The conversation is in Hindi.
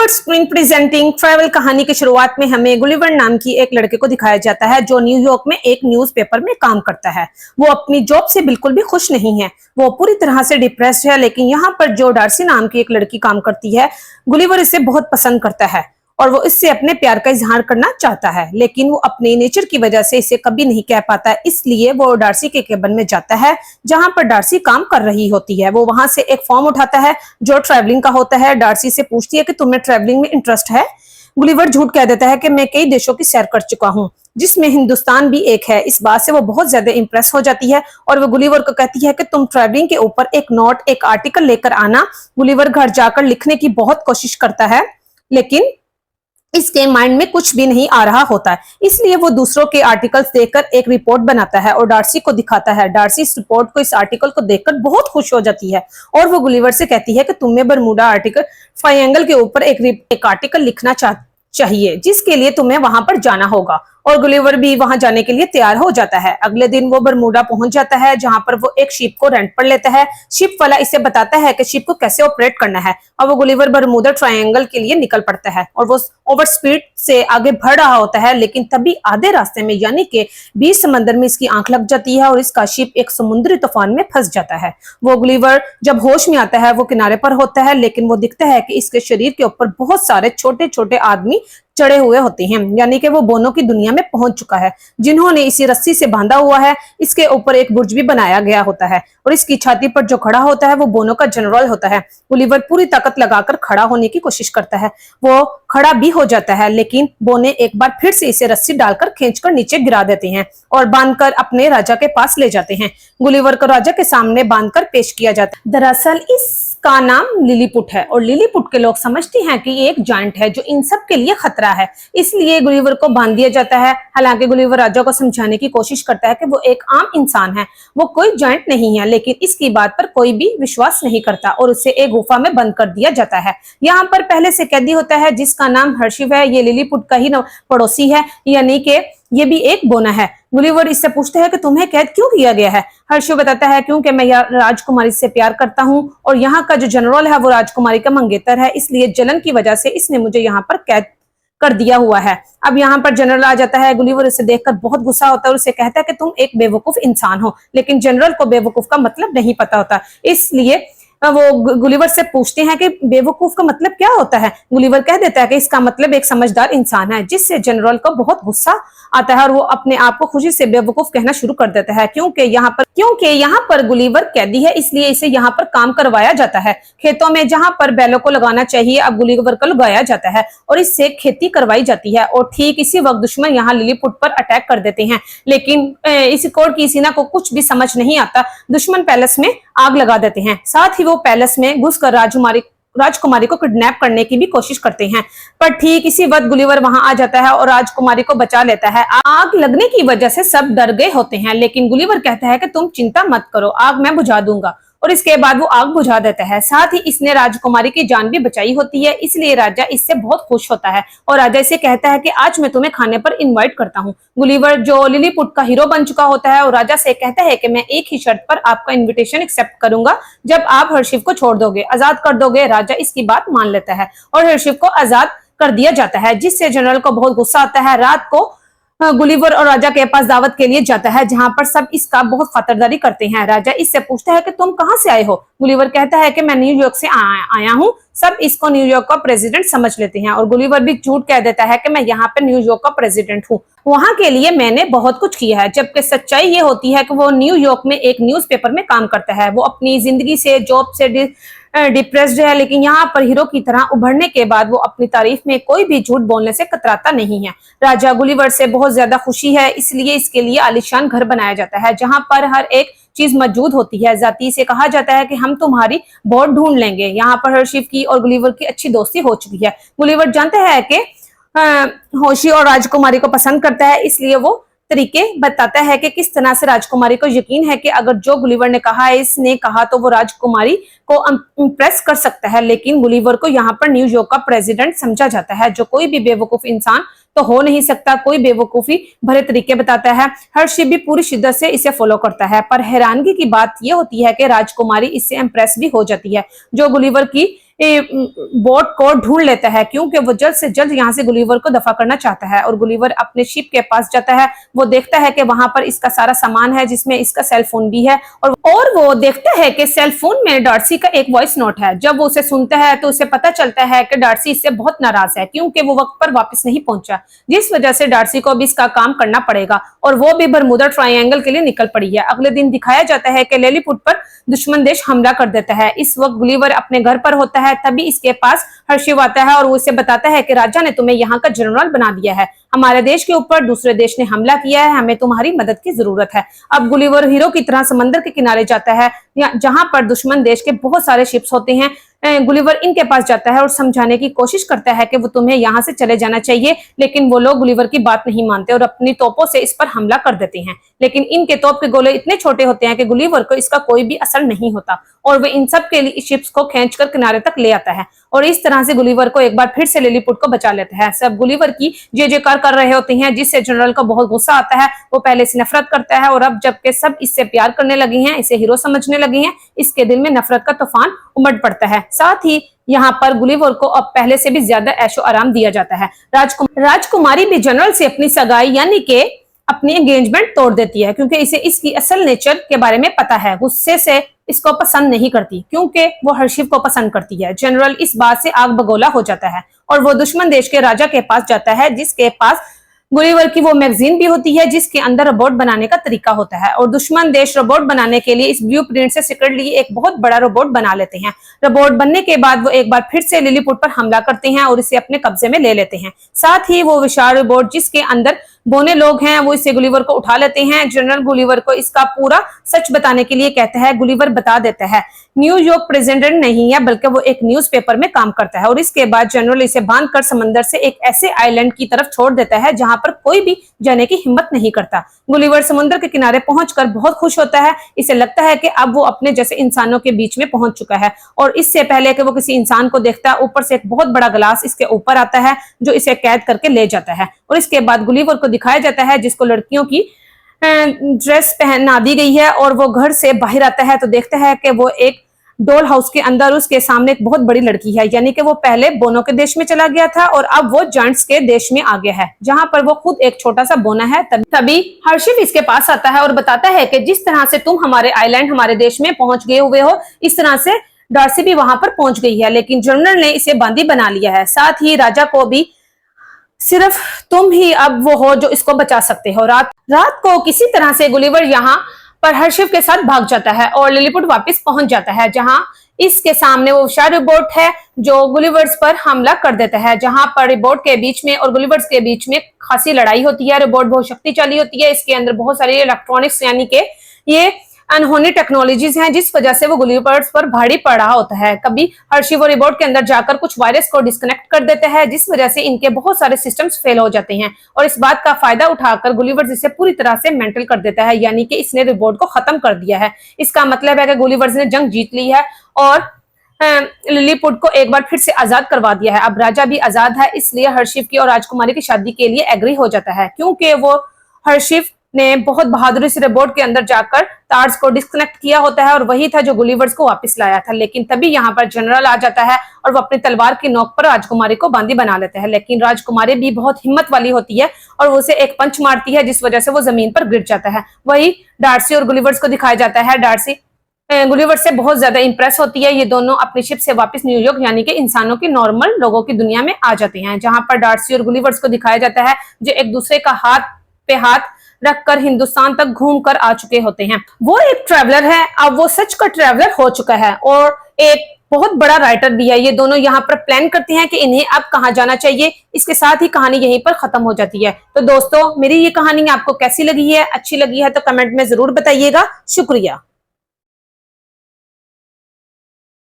गुलिवर स्क्रीन प्रेजेंटिंग ट्रैवल कहानी की शुरुआत में हमें गुलिवर नाम की एक लड़के को दिखाया जाता है जो न्यूयॉर्क में एक न्यूज़पेपर में काम करता है। वो अपनी जॉब से बिल्कुल भी खुश नहीं है, वो पूरी तरह से डिप्रेस्ड है। लेकिन यहाँ पर जो डार्सी नाम की एक लड़की काम करती है, गुलिवर इसे बहुत पसंद करता है और वो इससे अपने प्यार का इजहार करना चाहता है, लेकिन वो अपने नेचर की वजह से इसे कभी नहीं कह पाता। इसलिए वो डार्सी के केबिन में जाता है जहां पर डार्सी काम कर रही होती है। वो वहां से एक फॉर्म उठाता है जो ट्रैवलिंग का होता है। डार्सी से पूछती है कि तुम्हें ट्रैवलिंग में इंटरेस्ट है। गुलिवर झूठ कह देता है कि मैं कई देशों की सैर कर चुका हूँ, जिसमें हिंदुस्तान भी एक है। इस बात से वो बहुत ज्यादा इंप्रेस हो जाती है और वो गुलिवर को कहती है कि तुम ट्रैवलिंग के ऊपर एक नोट, एक आर्टिकल लेकर आना। गुलिवर घर जाकर लिखने की बहुत कोशिश करता है, लेकिन इसके माइंड में कुछ भी नहीं आ रहा होता है। इसलिए वो दूसरों के आर्टिकल्स देखकर एक रिपोर्ट बनाता है और डार्सी को दिखाता है। डार्सी इस रिपोर्ट को, इस आर्टिकल को देखकर बहुत खुश हो जाती है और वो गुलिवर से कहती है कि तुम्हें बरमूडा आर्टिकल ट्रायंगल के ऊपर एक आर्टिकल लिखना चाहिए, जिसके लिए तुम्हें वहां पर जाना होगा। और गुलिवर भी वहां जाने के लिए तैयार हो जाता है। अगले दिन वो बरमूडा पहुंच जाता है जहां पर वो एक शिप को रेंट पर लेता है। शिप वाला इसे बताता है कि शिप को कैसे ऑपरेट करना है और वो गुलिवर बरमूडा ट्रायंगल के लिए निकल पड़ता है और वो ओवर स्पीड से आगे बढ़ रहा होता है। लेकिन तभी आधे रास्ते में यानी कि बीच समंदर में इसकी आंख लग जाती है और इसका शिप एक समुद्री तूफान में फंस जाता है। वो गुलिवर जब होश में आता है वो किनारे पर होता है, लेकिन वो दिखता है कि इसके शरीर के ऊपर बहुत सारे छोटे छोटे आदमी चढ़े हुए होते हैं, यानी कि वो बोनों की दुनिया में पहुंच चुका है, जिन्होंने इसी रस्सी से बांधा हुआ है। इसके ऊपर एक बुर्ज भी बनाया गया होता है और इसकी छाती पर जो खड़ा होता है वो बोनों का जनरल होता है। गुलिवर पूरी ताकत लगाकर खड़ा होने की कोशिश करता है। वो खड़ा भी हो जाता है, लेकिन बोने एक बार फिर से इसे रस्सी डालकर खींचकर नीचे गिरा देते हैं और बांधकर अपने राजा के पास ले जाते हैं। गुलिवर को राजा के सामने बांधकर पेश किया जाता है। दरअसल इसका नाम लिलीपुट है और लिलीपुट के लोग समझते हैं कि ये एक जायंट है जो इन सब के लिए खतरा है, इसलिए गुलिवर को बांध दिया जाता है। हालांकि गुलिवर राजा को समझाने की कोशिश करता है कि वो एक आम इंसान है, वो कोई जायंट नहीं है, लेकिन इसकी बात पर कोई भी विश्वास नहीं करता और उसे एक गुफा में बंद कर दिया जाता है। यहाँ पर पहले से कैदी होता है जिसका नाम हर्षिव है। ये लिलीपुट का ही पड़ोसी है, यानी कि ये भी एक बोना है। गुलिवर इससे पूछते हैं कि तुम्हें कैद क्यों किया गया है। हर्षिव बताता है क्योंकि मैं राजकुमारी से प्यार करता हूँ और यहाँ का जो जनरल है वो राजकुमारी का मंगेतर है, इसलिए जलन की वजह से इसने मुझे यहाँ पर कैद कर दिया हुआ है। अब यहाँ पर जनरल आ जाता है। गुलिवर इसे देखकर बहुत गुस्सा होता है और उसे कहता है कि तुम एक बेवकूफ इंसान हो, लेकिन जनरल को बेवकूफ का मतलब नहीं पता होता। इसलिए वो गुलिवर से पूछते हैं कि बेवकूफ का मतलब क्या होता है। गुलिवर कह देता है कि इसका मतलब एक समझदार इंसान है, जिससे जनरल को बहुत गुस्सा आता है और वो अपने आप को खुशी से बेवकूफ कहना शुरू कर देता है। क्योंकि यहाँ पर गुलिवर कैदी है, इसलिए इसे यहाँ पर काम करवाया जाता है। खेतों में जहां पर बैलों को लगाना चाहिए अब गुलिवर को लगाया जाता है और इससे खेती करवाई जाती है। और ठीक इसी वक्त दुश्मन यहाँ लिलीपुट पर अटैक कर देते हैं, लेकिन इस कोर्ट की सीना को कुछ भी समझ नहीं आता। दुश्मन पैलेस में आग लगा देते हैं, साथ ही वो पैलेस में घुसकर राजकुमारी को किडनैप करने की भी कोशिश करते हैं। पर ठीक इसी वक्त गुलिवर वहां आ जाता है और राजकुमारी को बचा लेता है। आग लगने की वजह से सब डर गए होते हैं, लेकिन गुलिवर कहता है कि तुम चिंता मत करो, आग मैं बुझा दूंगा। और इसके बाद वो आग बुझा देता है। साथ ही इसने राजकुमारी की जान भी बचाई होती है, इसलिए राजा इससे बहुत खुश होता है और राजा इसे कहता है कि आज मैं तुम्हें खाने पर इनवाइट करता हूँ। गुलिवर जो लिलीपुट का हीरो बन चुका होता है और राजा से कहता है कि मैं एक ही शर्त पर आपका इन्विटेशन एक्सेप्ट करूंगा, जब आप हर्षिव को छोड़ दोगे, आजाद कर दोगे। राजा इसकी बात मान लेता है और हर्षिव को आजाद कर दिया जाता है, जिससे जनरल को बहुत गुस्सा आता है। रात को गुलिवर और राजा के पास दावत के लिए जाता है जहां पर सब इसका बहुत खातिरदारी करते हैं। राजा इससे पूछता है कि तुम कहां से आए हो। गुलिवर कहता है कि मैं न्यूयॉर्क से आया हूं। सब इसको न्यूयॉर्क का प्रेसिडेंट समझ लेते हैं और गुलिवर भी झूठ कह देता है कि मैं यहाँ पे न्यूयॉर्क का प्रेसिडेंट हूँ, वहां के लिए मैंने बहुत कुछ किया है। जबकि सच्चाई ये होती है कि वो न्यूयॉर्क में एक न्यूज़पेपर में काम करता है। वो अपनी जिंदगी से, जॉब से डिप्रेस्ड है, लेकिन यहाँ पर हीरो की तरह उभरने के बाद वो अपनी तारीफ में कोई भी झूठ बोलने से कतराता नहीं है। राजा गुलिवर से बहुत ज्यादा खुशी है, इसलिए इसके लिए आलीशान घर बनाया जाता है जहां पर हर एक चीज मौजूद होती है। जाती से कहा जाता है कि हम तुम्हारी बोट ढूंढ लेंगे। यहाँ पर हर्षिव की और गुलिवर की अच्छी दोस्ती हो चुकी है। गुलिवर जानता है कि होशी और राजकुमारी को पसंद करता है, इसलिए वो तरीके बताता है कि किस तरह से राजकुमारी को यकीन है कि अगर जो गुलिवर ने कहा है, इसने कहा, तो वो राजकुमारी को इम्प्रेस कर सकता है। लेकिन गुलिवर को यहाँ पर न्यूयॉर्क का प्रेसिडेंट समझा जाता है, जो कोई भी बेवकूफ इंसान तो हो नहीं सकता, कोई बेवकूफी भरे तरीके बताता है। हर्षिव भी पूरी शिद्दत से इसे फॉलो करता है, पर हैरानगी की बात यह होती है कि राजकुमारी इससे इम्प्रेस भी हो जाती है, जो गुलिवर की बोट को ढूंढ लेता है, क्योंकि वो जल्द से जल्द यहाँ से गुलिवर को दफा करना चाहता है। और गुलिवर अपने शिप के पास जाता है, वो देखता है कि वहां पर इसका सारा सामान है, जिसमें इसका सेल फोन भी है, और वो देखता है कि सेल फोन में डार्सी का एक वॉइस नोट है। जब वो उसे सुनता है तो उसे पता चलता है कि डार्सी इससे बहुत नाराज है, क्योंकि वो वक्त पर वापस नहीं पहुंचा, जिस वजह से डार्सी को भी इसका काम करना पड़ेगा, और वो भी बरमूडा ट्रायंगल के लिए निकल पड़ी है। अगले दिन दिखाया जाता है कि लिलीपुट पर दुश्मन देश हमला कर देता है। इस वक्त गुलिवर अपने घर पर होता है, तभी इसके पास हर्षिव आता है और वो उसे बताता है कि राजा ने तुम्हें यहाँ का जनरल बना दिया है, हमारे देश के ऊपर दूसरे देश ने हमला किया है, हमें तुम्हारी मदद की जरूरत है। अब गुलिवर हीरो की तरह समंदर के किनारे जाता है, जहां पर दुश्मन देश के बहुत सारे शिप्स होते हैं। गुलिवर इनके पास जाता है और समझाने की कोशिश करता है कि वो तुम्हें यहाँ से चले जाना चाहिए, लेकिन वो लोग गुलिवर की बात नहीं मानते और अपनी तोपों से इस पर हमला कर देते हैं। लेकिन इनके तोप के गोले इतने छोटे होते हैं कि गुलिवर को इसका कोई भी असर नहीं होता, और वो इन सब के लिए शिप्स को खींचकर किनारे तक ले आता है, और इस तरह से गुलिवर को एक बार फिर से लिलीपुट को बचा लेता है। सब गुलिवर की जय जयकार कर रहे होते हैं, जिससे जनरल को बहुत गुस्सा आता है। वो पहले से नफरत करता है, और अब जबकि सब इससे प्यार करने लगे हैं, इसे हीरो समझने लगे हैं, इसके दिल में नफरत का तूफान उमड़ पड़ता है। साथ ही यहाँ पर गुलिवर को अब पहले से भी ज्यादा ऐशो आराम दिया जाता है। राजकुमारी भी जनरल से अपनी सगाई यानी कि अपनी एंगेजमेंट तोड़ देती है, क्योंकि इसे इसकी असल नेचर के बारे में पता है। गुस्से से इसको पसंद नहीं करती, क्योंकि वो हर्षिव को पसंद करती है। जनरल इस बात से आग बगोला हो जाता है, और वो दुश्मन देश के राजा के पास जाता है, जिसके पास गुलिवर की वो मैगजीन भी होती है, जिसके अंदर रोबोट बनाने का तरीका होता है। और दुश्मन देश रोबोट बनाने के लिए इस ब्लूप्रिंट से सीक्रेटली एक बहुत बड़ा रोबोट बना लेते हैं। रोबोट बनने के बाद वो एक बार फिर से लिलीपुट पर हमला करते हैं और इसे अपने कब्जे में ले लेते हैं। साथ ही वो विशाल रोबोट जिसके अंदर बोने लोग हैं, वो इसे गुलिवर को उठा लेते हैं। जनरल गुलिवर को इसका पूरा सच बताने के लिए कहता है। गुलिवर बता देता है न्यूयॉर्क प्रेसिडेंट नहीं है, बल्कि वो एक न्यूज़पेपर में काम करता है। और इसके बाद जनरल इसे बांधकर समंदर से एक ऐसे आइलैंड की तरफ छोड़ देता है जहां पर कोई भी जाने की हिम्मत नहीं करता। गुलिवर समुद्र के किनारे पहुंचकर बहुत खुश होता है। इसे लगता है कि अब वो अपने जैसे इंसानों के बीच में पहुंच चुका है, और इससे पहले कि वो किसी इंसान को देखता है, ऊपर से एक बहुत बड़ा गिलास इसके ऊपर आता है, जो इसे कैद करके ले जाता है। और इसके बाद गुलिवर को दिखाया जाता है, जिसको लड़कियों की ड्रेस पहना दी गई है, और वो घर से बाहर आता है तो देखता है कि वो एक डॉल हाउस के अंदर उसके सामने एक बहुत बड़ी लड़की है, यानी कि वो पहले बोनो के देश में चला गया था और अब वो जायंट्स के देश में आ गया है, जहां पर वो खुद एक छोटा सा बोना है। तभी हर्षिव इसके पास आता है और बताता है कि जिस तरह से तुम हमारे आइलैंड हमारे देश में पहुंच गए हुए हो, इस तरह से डार्सी भी वहां पर पहुंच गई है, लेकिन जनरल ने इसे बंदी बना लिया है। साथ ही राजा को भी सिर्फ तुम ही अब वो हो जो इसको बचा सकते हो। रात को किसी तरह से गुलिवर यहाँ पर हर्षिव के साथ भाग जाता है और लिलीपुट वापस पहुंच जाता है, जहां इसके सामने वो विशाल रोबोट है जो गुलिवर्स पर हमला कर देता है। जहां पर रोबोट के बीच में और गुलिवर्स के बीच में खासी लड़ाई होती है। रोबोट बहुत शक्तिशाली होती है, इसके अंदर बहुत सारे इलेक्ट्रॉनिक्स यानी कि ये अनहोनी टेक्नोलॉजीज हैं, जिस वजह से वो गुलिवर्स पर भारी पड़ रहा होता है। कभी हर्षिव और रिबोट के अंदर जाकर कुछ वायरस को डिस्कनेक्ट कर देता है, जिस वजह से इनके बहुत सारे सिस्टम्स फेल हो जाते हैं, और इस बात का फायदा उठाकर गुलिवर्स इसे पूरी तरह से मेंटल कर देता है, यानी कि इसने रिबोट को खत्म कर दिया है। इसका मतलब है कि गुलिवर्स ने जंग जीत ली है और लिलीपुट को एक बार फिर से आजाद करवा दिया है। अब राजा भी आजाद है, इसलिए हर्षिव की और राजकुमारी की शादी के लिए एग्री हो जाता है, क्योंकि वो हर्षिव ने बहुत बहादुरी से रोबोट के अंदर जाकर तार्स को डिस्कनेक्ट किया होता है, और वही था जो गुलिवर्स को वापस लाया था। लेकिन तभी यहाँ पर जनरल आ जाता है और वो अपनी तलवार की नोक पर राजकुमारी को बांदी बना लेता है। लेकिन राजकुमारी भी बहुत हिम्मत वाली होती है और वो उसे एक पंच मारती है, जिस वजह से वो जमीन पर गिर जाता है। वही डार्सी और गुलिवर्स को दिखाया जाता है। डार्सी गुलिवर से बहुत ज्यादा इंप्रेस होती है। ये दोनों अपनी शिप से वापस न्यूयॉर्क यानी कि इंसानों की नॉर्मल लोगों की दुनिया में आ जाते हैं, जहां पर डार्सी और गुलिवर्स को दिखाया जाता है जो एक दूसरे का हाथ पे हाथ रखकर हिंदुस्तान तक घूमकर आ चुके होते हैं। वो एक ट्रैवलर है, अब वो सच का ट्रैवलर हो चुका है और एक बहुत बड़ा राइटर भी है। ये दोनों यहाँ पर प्लान करते हैं कि इन्हें अब कहाँ जाना चाहिए। इसके साथ ही कहानी यहीं पर खत्म हो जाती है। तो दोस्तों, मेरी ये कहानी आपको कैसी लगी है, अच्छी लगी है तो कमेंट में जरूर बताइएगा। शुक्रिया।